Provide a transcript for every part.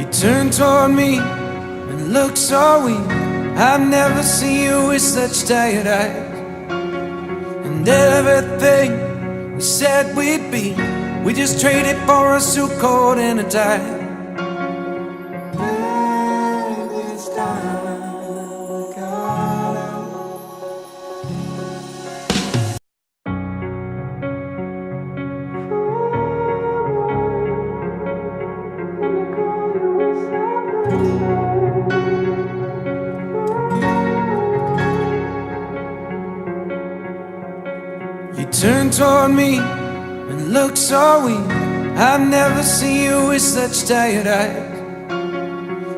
You turned toward me and looked so weak. I've never seen you with such tired eyes. And everything we said we'd be, we just traded for a suit coat and a tie. You turned toward me and looked so weak. I've never seen you with such tired eyes.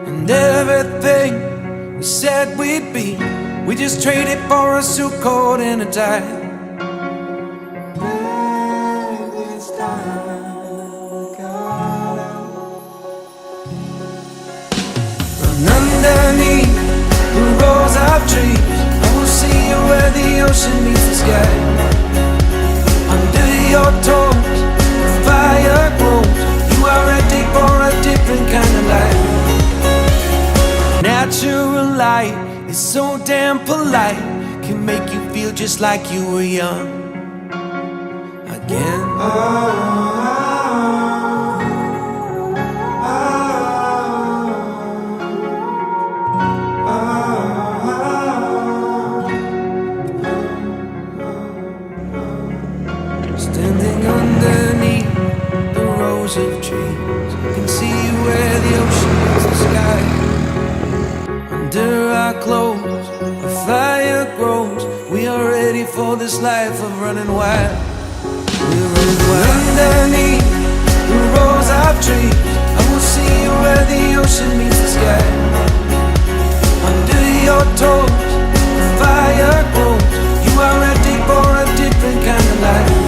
And everything we said we'd be, we just traded for a suit coat and a tie. Run underneath the rows of trees, I will see you where the ocean meets the sky. Under your toes, the fire grows. You are ready for a different kind of life. Natural light is so damn polite, can make you feel just like you were young again. Standing underneath the rows of trees, I can see where the ocean meets the sky. Under our clothes, a fire grows. We are ready for this life of running wild. We're running wild. Underneath the rows of trees, I will see you where the ocean meets the sky. Under your toes, the fire grows. You are ready for a different kind of life.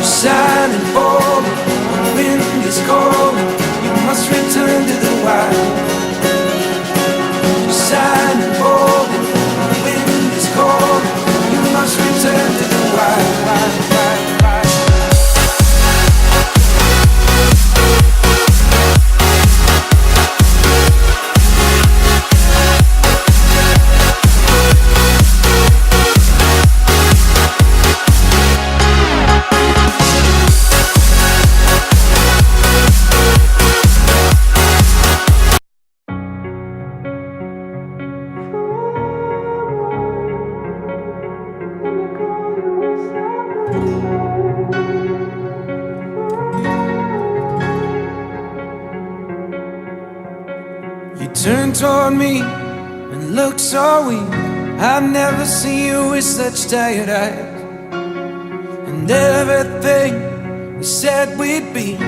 Silent bold, when the wind is cold, you must return to the wild. Silent bold, when the wind is cold, you must return to the wild. You turned toward me and looked so weak. I've never seen you with such tired eyes. And everything we said we'd be,